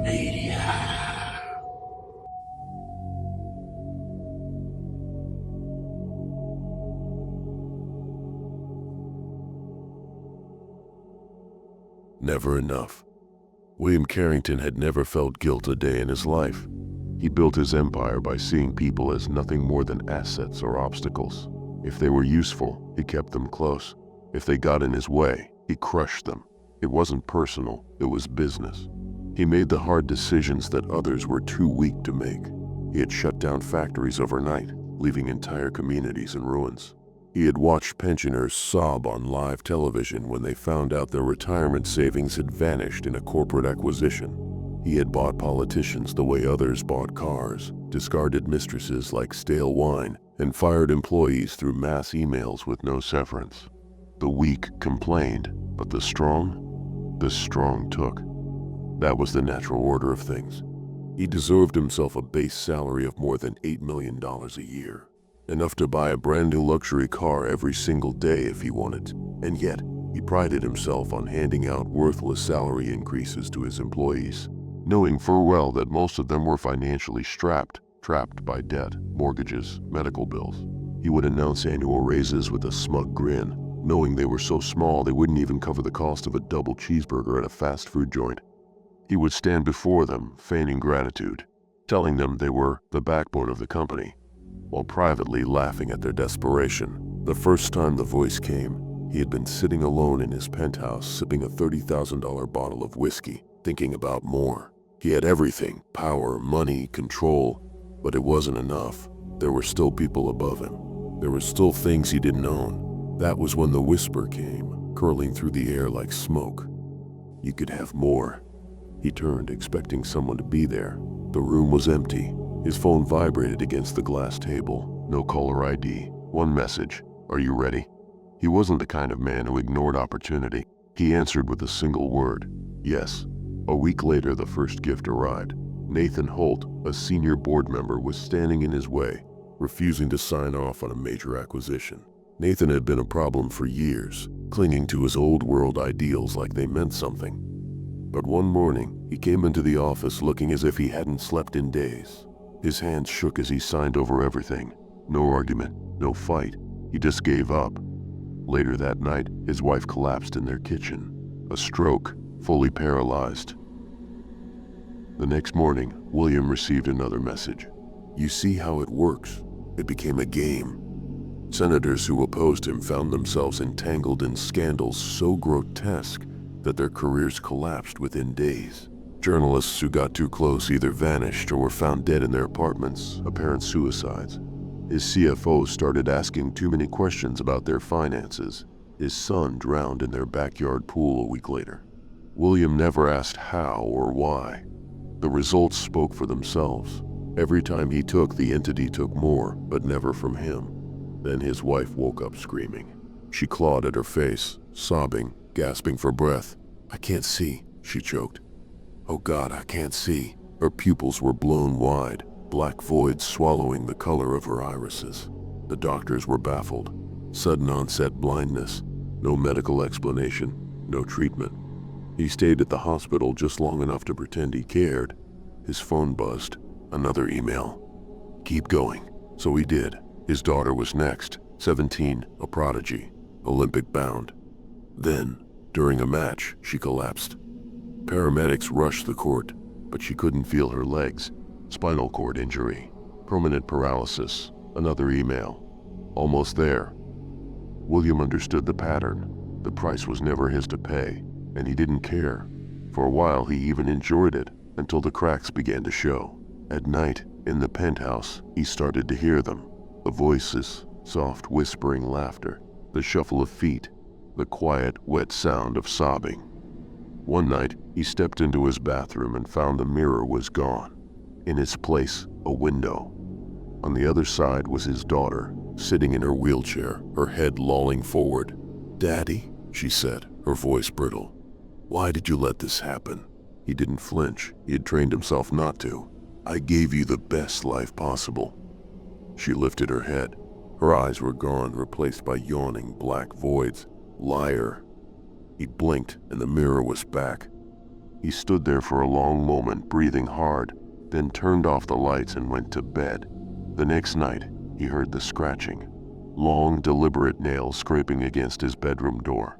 media. Never enough. William Carrington had never felt guilt a day in his life. He built his empire by seeing people as nothing more than assets or obstacles. If they were useful, he kept them close. If they got in his way, he crushed them. It wasn't personal, it was business. He made the hard decisions that others were too weak to make. He had shut down factories overnight, leaving entire communities in ruins. He had watched pensioners sob on live television when they found out their retirement savings had vanished in a corporate acquisition. He had bought politicians the way others bought cars, discarded mistresses like stale wine, and fired employees through mass emails with no severance. The weak complained, but the strong took. That was the natural order of things. He deserved himself a base salary of more than $8 million a year. Enough to buy a brand new luxury car every single day if he wanted. And yet, he prided himself on handing out worthless salary increases to his employees, knowing full well that most of them were financially trapped by debt, mortgages, medical bills. He would announce annual raises with a smug grin, knowing they were so small they wouldn't even cover the cost of a double cheeseburger at a fast food joint. He would stand before them, feigning gratitude, telling them they were the backbone of the company, while privately laughing at their desperation. The first time the voice came, he had been sitting alone in his penthouse sipping a $30,000 bottle of whiskey, thinking about more. He had everything: power, money, control, but it wasn't enough. There were still people above him. There were still things he didn't own. That was when the whisper came, curling through the air like smoke. You could have more. He turned, expecting someone to be there. The room was empty. His phone vibrated against the glass table. No caller ID. One message: "Are you ready?" He wasn't the kind of man who ignored opportunity. He answered with a single word: "Yes." A week later, the first gift arrived. Nathan Holt, a senior board member, was standing in his way, refusing to sign off on a major acquisition. Nathan had been a problem for years, clinging to his old world ideals like they meant something. But one morning, he came into the office looking as if he hadn't slept in days. His hands shook as he signed over everything. No argument, no fight. He just gave up. Later that night, his wife collapsed in their kitchen. A stroke, fully paralyzed. The next morning, William received another message. You see how it works? It became a game. Senators who opposed him found themselves entangled in scandals so grotesque that their careers collapsed within days. Journalists who got too close either vanished or were found dead in their apartments, apparent suicides. His CFO started asking too many questions about their finances. His son drowned in their backyard pool a week later. William never asked how or why. The results spoke for themselves. Every time he took, the entity took more, but never from him. Then his wife woke up screaming. She clawed at her face, sobbing, gasping for breath. I can't see, she choked. Oh God, I can't see. Her pupils were blown wide, black voids swallowing the color of her irises. The doctors were baffled. Sudden onset blindness. No medical explanation, no treatment. He stayed at the hospital just long enough to pretend he cared. His phone buzzed. Another email. Keep going. So he did. His daughter was next, 17, a prodigy, Olympic bound. Then, during a match, she collapsed. Paramedics rushed the court, but she couldn't feel her legs. Spinal cord injury, permanent paralysis. Another email. Almost there. William understood the pattern. The price was never his to pay, and he didn't care. For a while, he even enjoyed it, until the cracks began to show. At night, in the penthouse, he started to hear them. The voices, soft whispering laughter, the shuffle of feet, the quiet, wet sound of sobbing. One night, he stepped into his bathroom and found the mirror was gone. In its place, a window. On the other side was his daughter, sitting in her wheelchair, her head lolling forward. Daddy, she said, her voice brittle. Why did you let this happen? He didn't flinch. He had trained himself not to. I gave you the best life possible. She lifted her head. Her eyes were gone, replaced by yawning black voids. Liar. He blinked, and the mirror was back. He stood there for a long moment, breathing hard, then turned off the lights and went to bed. The next night, he heard the scratching, long, deliberate nails scraping against his bedroom door.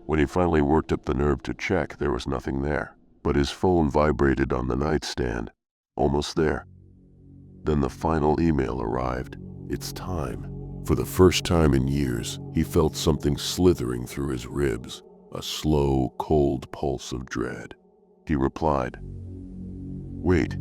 When he finally worked up the nerve to check, there was nothing there, but his phone vibrated on the nightstand. Almost there. Then the final email arrived. It's time. For the first time in years, he felt something slithering through his ribs, a slow, cold pulse of dread. He replied, "Wait,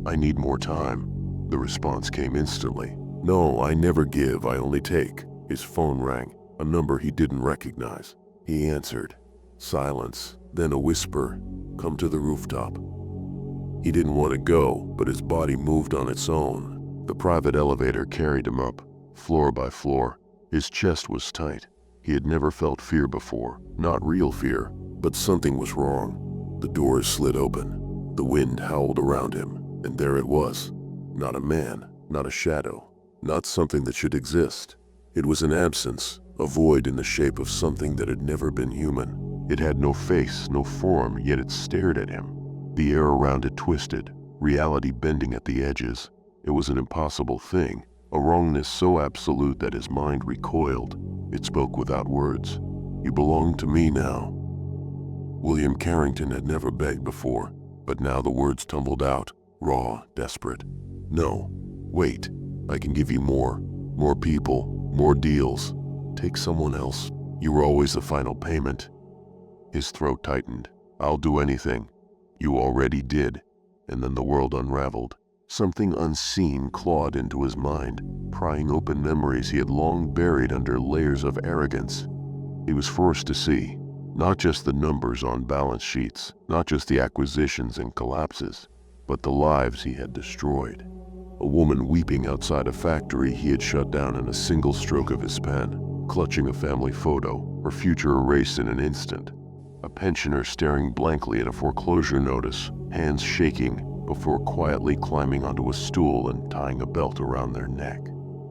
I need more time." The response came instantly. "No, I never give, I only take." His phone rang, a number he didn't recognize. He answered. Silence, then a whisper, "Come to the rooftop." He didn't want to go, but his body moved on its own. The private elevator carried him up, floor by floor. His chest was tight. He had never felt fear before, not real fear, but something was wrong. The doors slid open. The wind howled around him, and there it was. Not a man, not a shadow, not something that should exist. It was an absence, a void in the shape of something that had never been human. It had no face, no form, yet it stared at him. The air around it twisted, reality bending at the edges. It was an impossible thing, a wrongness so absolute that his mind recoiled. It spoke without words. "You belong to me now." William Carrington had never begged before, but now the words tumbled out, raw, desperate. "No, wait, I can give you more. More people, more deals. Take someone else. You were always the final payment." His throat tightened. "I'll do anything." "You already did." And then the world unraveled. Something unseen clawed into his mind, prying open memories he had long buried under layers of arrogance. He was forced to see, not just the numbers on balance sheets, not just the acquisitions and collapses, but the lives he had destroyed. A woman weeping outside a factory he had shut down in a single stroke of his pen, clutching a family photo, her future erased in an instant. A pensioner staring blankly at a foreclosure notice, hands shaking, before quietly climbing onto a stool and tying a belt around their neck.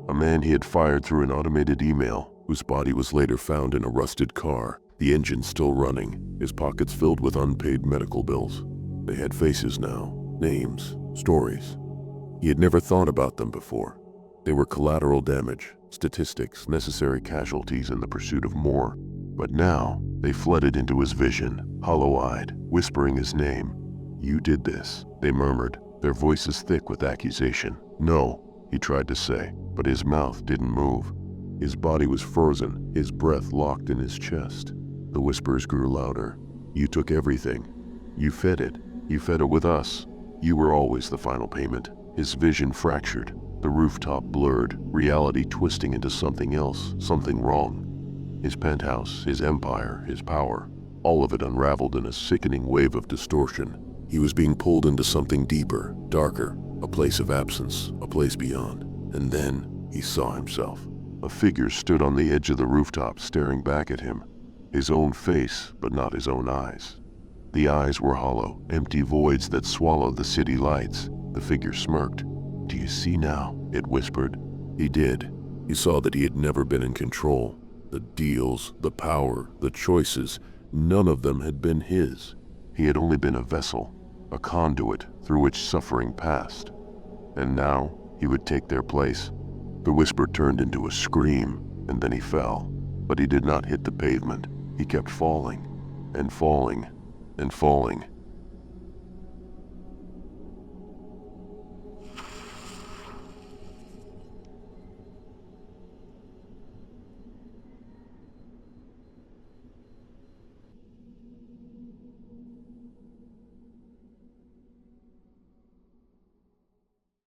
A man he had fired through an automated email, whose body was later found in a rusted car, the engine still running, his pockets filled with unpaid medical bills. They had faces now, names, stories. He had never thought about them before. They were collateral damage, statistics, necessary casualties in the pursuit of more. But now, they flooded into his vision, hollow-eyed, whispering his name. "You did this," they murmured, their voices thick with accusation. "No," he tried to say, but his mouth didn't move. His body was frozen, his breath locked in his chest. The whispers grew louder. "You took everything. You fed it. You fed it with us. You were always the final payment." His vision fractured, the rooftop blurred, reality twisting into something else, something wrong. His penthouse, his empire, his power, all of it unraveled in a sickening wave of distortion. He was being pulled into something deeper, darker, a place of absence, a place beyond. And then he saw himself. A figure stood on the edge of the rooftop, staring back at him. His own face, but not his own eyes. The eyes were hollow, empty voids that swallowed the city lights. The figure smirked. "Do you see now?" it whispered. He did. He saw that he had never been in control. The deals, the power, the choices, none of them had been his. He had only been a vessel, a conduit through which suffering passed. And now he would take their place. The whisper turned into a scream, and then he fell. But he did not hit the pavement. He kept falling, and falling, and falling.